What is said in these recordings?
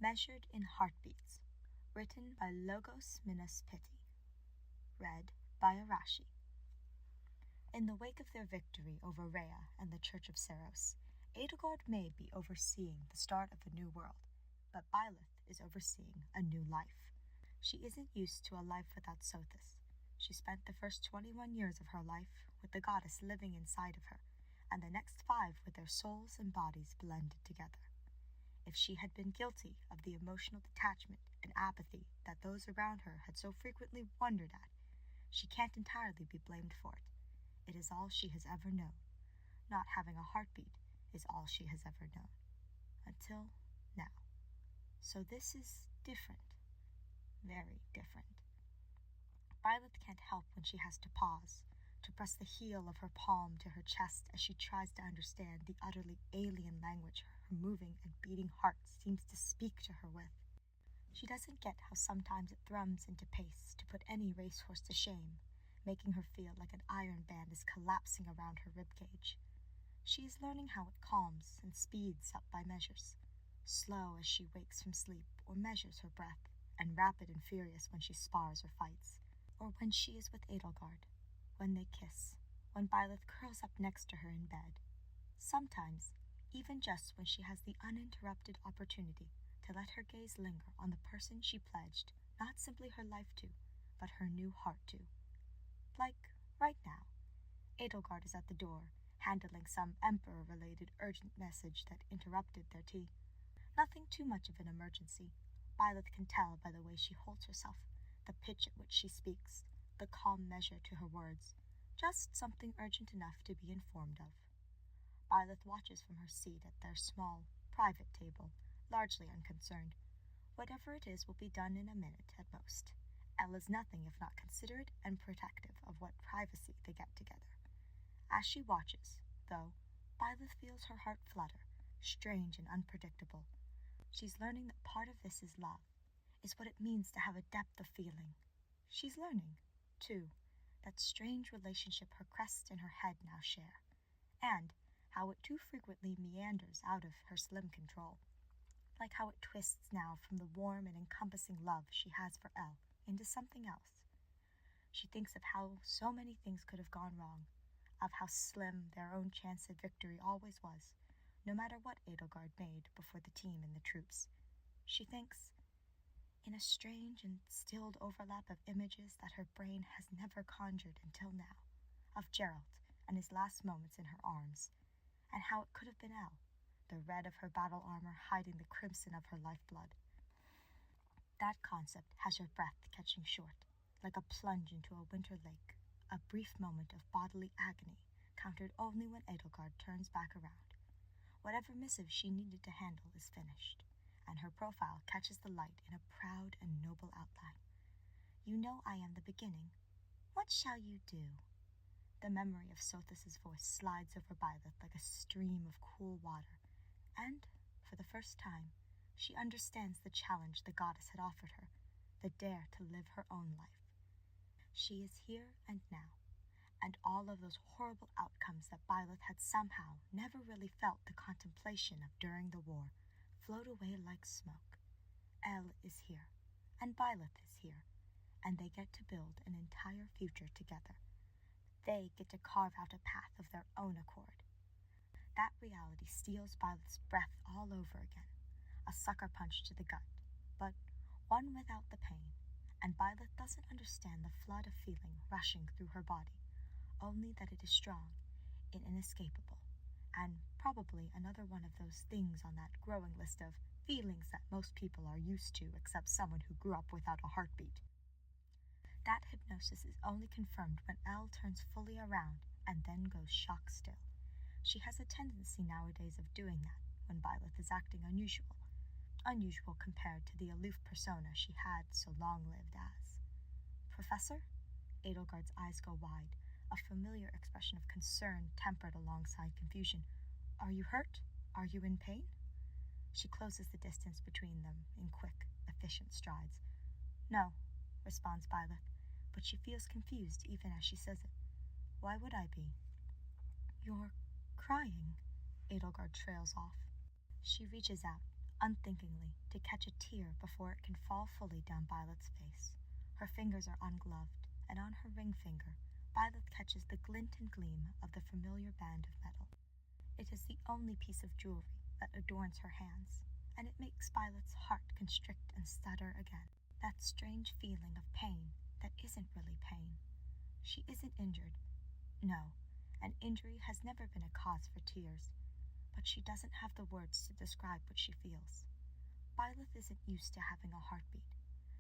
Measured in Heartbeats, written by Logos Minas Pitti, read by Arashi. In the wake of their victory over Rhea and the Church of Seros, Edelgard may be overseeing the start of a new world, but Byleth is overseeing a new life. She isn't used to a life without Sothis. She spent the first 21 years of her life with the goddess living inside of her, and the next 5 with their souls and bodies blended together. If she had been guilty of the emotional detachment and apathy that those around her had so frequently wondered at, she can't entirely be blamed for it. It is all she has ever known. Not having a heartbeat is all she has ever known. Until now. So this is different. Very different. Byleth can't help when she has to pause, to press the heel of her palm to her chest as she tries to understand the utterly alien language her moving and beating heart seems to speak to her with. She doesn't get how sometimes it thrums into pace to put any racehorse to shame, making her feel like an iron band is collapsing around her ribcage. She is learning how it calms and speeds up by measures, slow as she wakes from sleep or measures her breath, and rapid and furious when she spars or fights, or when she is with Edelgard, when they kiss, when Byleth curls up next to her in bed. Sometimes, even just when she has the uninterrupted opportunity to let her gaze linger on the person she pledged not simply her life to, but her new heart to. Like right now, Edelgard is at the door, handling some Emperor-related urgent message that interrupted their tea. Nothing too much of an emergency. Byleth can tell by the way she holds herself, the pitch at which she speaks, the calm measure to her words, just something urgent enough to be informed of. Byleth watches from her seat at their small, private table, largely unconcerned. Whatever it is will be done in a minute at most. Elle is nothing if not considerate and protective of what privacy they get together. As she watches, though, Byleth feels her heart flutter, strange and unpredictable. She's learning that part of this is love, is what it means to have a depth of feeling. She's learning, too, that strange relationship her crest and her head now share, and how it too frequently meanders out of her slim control, like how it twists now from the warm and encompassing love she has for Elle into something else. She thinks of how so many things could have gone wrong, of how slim their own chance at victory always was, no matter what Edelgard made before the team and the troops. She thinks, in a strange and stilled overlap of images that her brain has never conjured until now, of Geralt and his last moments in her arms, and how it could have been Elle, the red of her battle armor hiding the crimson of her lifeblood. That concept has her breath catching short, like a plunge into a winter lake, a brief moment of bodily agony, countered only when Edelgard turns back around. Whatever missive she needed to handle is finished, and her profile catches the light in a proud and noble outline. You know I am the beginning. What shall you do? The memory of Sothis' voice slides over Byleth like a stream of cool water, and, for the first time, she understands the challenge the goddess had offered her, the dare to live her own life. She is here and now, and all of those horrible outcomes that Byleth had somehow never really felt the contemplation of during the war float away like smoke. Elle is here, and Byleth is here, and they get to build an entire future together. They get to carve out a path of their own accord. That reality steals Byleth's breath all over again, a sucker punch to the gut, but one without the pain, and Byleth doesn't understand the flood of feeling rushing through her body, only that it is strong and inescapable, and probably another one of those things on that growing list of feelings that most people are used to except someone who grew up without a heartbeat. That hypnosis is only confirmed when Elle turns fully around and then goes shock still. She has a tendency nowadays of doing that when Byleth is acting unusual compared to the aloof persona she had so long lived as. Professor? Edelgard's eyes go wide, a familiar expression of concern tempered alongside confusion. Are you hurt? Are you in pain? She closes the distance between them in quick, efficient strides. No, responds Byleth, but she feels confused even as she says it. Why would I be? You're crying, Edelgard trails off. She reaches out, unthinkingly, to catch a tear before it can fall fully down Byleth's face. Her fingers are ungloved, and on her ring finger, Byleth catches the glint and gleam of the familiar band of metal. It is the only piece of jewelry that adorns her hands, and it makes Byleth's heart constrict and stutter again. That strange feeling of pain that isn't really pain. She isn't injured. No, an injury has never been a cause for tears, but she doesn't have the words to describe what she feels. Byleth isn't used to having a heartbeat.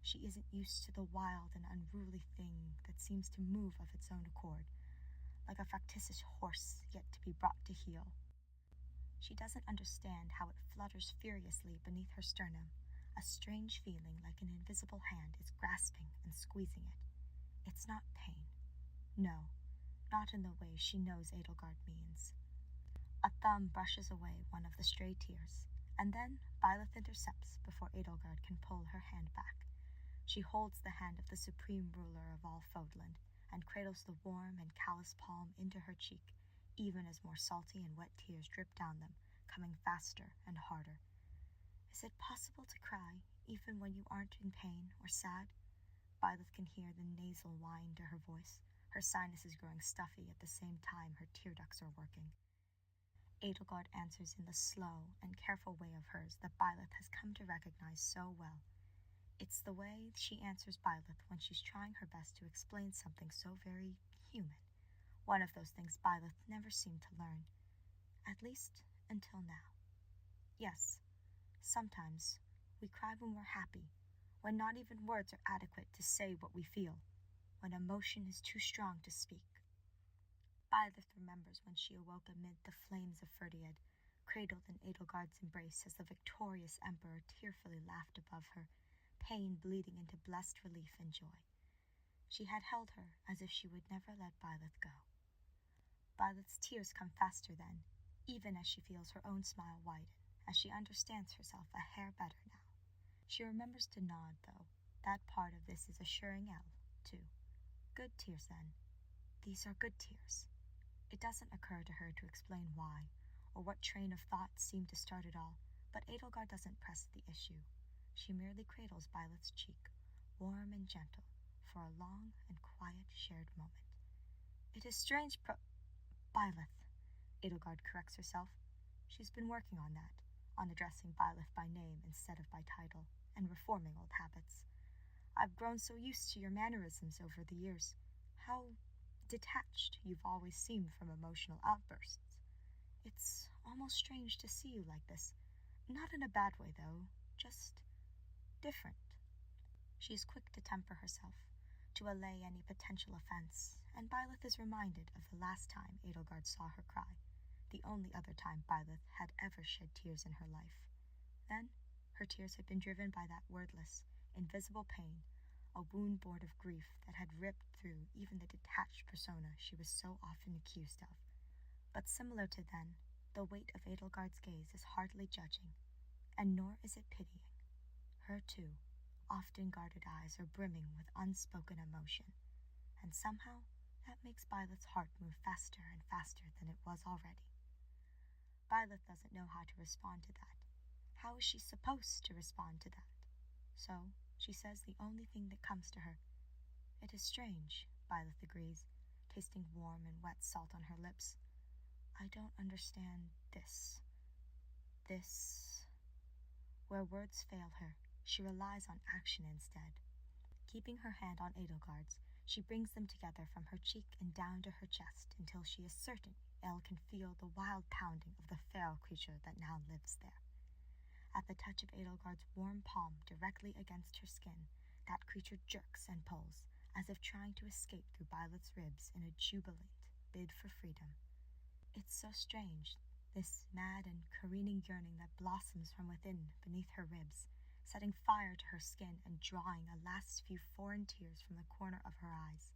She isn't used to the wild and unruly thing that seems to move of its own accord, like a factitious horse yet to be brought to heel. She doesn't understand how it flutters furiously beneath her sternum, a strange feeling like an invisible hand is grasping and squeezing it. It's not pain. No, not in the way she knows Edelgard means. A thumb brushes away one of the stray tears, and then Byleth intercepts before Edelgard can pull her hand back. She holds the hand of the supreme ruler of all Fódlan and cradles the warm and callous palm into her cheek, even as more salty and wet tears drip down them, coming faster and harder. Is it possible to cry, even when you aren't in pain or sad? Byleth can hear the nasal whine to her voice, her sinuses growing stuffy at the same time her tear ducts are working. Edelgard answers in the slow and careful way of hers that Byleth has come to recognize so well. It's the way she answers Byleth when she's trying her best to explain something so very human, one of those things Byleth never seemed to learn, at least until now. Yes, sometimes we cry when we're happy, when not even words are adequate to say what we feel, when emotion is too strong to speak. Byleth remembers when she awoke amid the flames of Ferdiad, cradled in Edelgard's embrace as the victorious emperor tearfully laughed above her, pain bleeding into blessed relief and joy. She had held her as if she would never let Byleth go. Byleth's tears come faster then, even as she feels her own smile widen, as she understands herself a hair better now. She remembers to nod, though. That part of this is assuring Elle, too. Good tears, then. These are good tears. It doesn't occur to her to explain why, or what train of thought seemed to start it all, but Edelgard doesn't press the issue. She merely cradles Byleth's cheek, warm and gentle, for a long and quiet shared moment. It is strange Byleth, Edelgard corrects herself. She's been working on that, on addressing Byleth by name instead of by title, and reforming old habits. I've grown so used to your mannerisms over the years. How detached you've always seemed from emotional outbursts. It's almost strange to see you like this. Not in a bad way, though, just different. She is quick to temper herself, to allay any potential offense, and Byleth is reminded of the last time Edelgard saw her cry, the only other time Byleth had ever shed tears in her life. Then, her tears had been driven by that wordless, invisible pain, a wound born of grief that had ripped through even the detached persona she was so often accused of. But similar to then, the weight of Edelgard's gaze is hardly judging, and nor is it pitying. Her, too, often guarded eyes are brimming with unspoken emotion, and somehow that makes Byleth's heart move faster and faster than it was already. Byleth doesn't know how to respond to that. How is she supposed to respond to that? So she says the only thing that comes to her. It is strange, Byleth agrees, tasting warm and wet salt on her lips. I don't understand this. Where words fail her, she relies on action instead. Keeping her hand on Edelgard's, she brings them together from her cheek and down to her chest until she is certain Elle can feel the wild pounding of the feral creature that now lives there. At the touch of Edelgard's warm palm directly against her skin, that creature jerks and pulls, as if trying to escape through Byleth's ribs in a jubilant bid for freedom. It's so strange, this mad and careening yearning that blossoms from within beneath her ribs, setting fire to her skin and drawing a last few foreign tears from the corner of her eyes.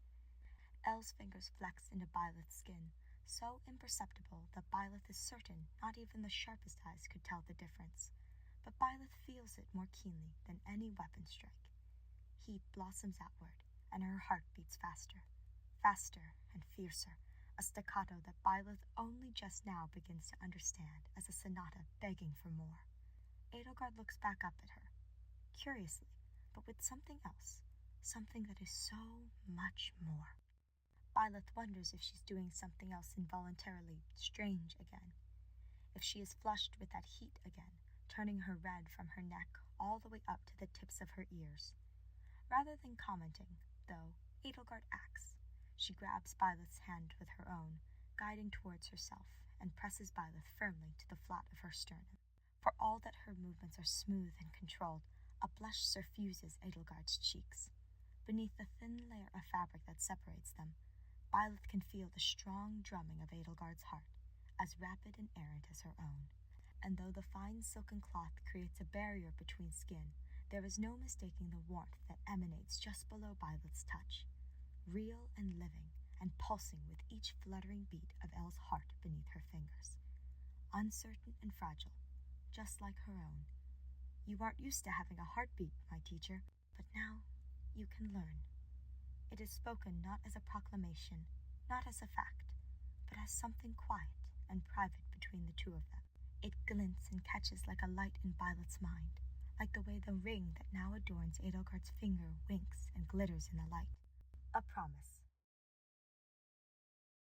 Elle's fingers flex into Byleth's skin, so imperceptible that Byleth is certain not even the sharpest eyes could tell the difference. But Byleth feels it more keenly than any weapon strike. Heat blossoms outward, and her heart beats faster, faster and fiercer, a staccato that Byleth only just now begins to understand as a sonata begging for more. Edelgard looks back up at her, curiously, but with something else, something that is so much more. Byleth wonders if she's doing something else involuntarily strange again, if she is flushed with that heat again, turning her red from her neck all the way up to the tips of her ears. Rather than commenting, though, Edelgard acts. She grabs Byleth's hand with her own, guiding towards herself, and presses Byleth firmly to the flat of her sternum. For all that her movements are smooth and controlled, a blush suffuses Edelgard's cheeks. Beneath the thin layer of fabric that separates them, Byleth can feel the strong drumming of Edelgard's heart, as rapid and errant as her own. And though the fine silken cloth creates a barrier between skin, there is no mistaking the warmth that emanates just below Byleth's touch, real and living, and pulsing with each fluttering beat of Elle's heart beneath her fingers. Uncertain and fragile, just like her own. You aren't used to having a heartbeat, my teacher, but now you can learn. It is spoken not as a proclamation, not as a fact, but as something quiet and private between the two of them. It glints and catches like a light in Byleth's mind, like the way the ring that now adorns Edelgard's finger winks and glitters in the light. A promise.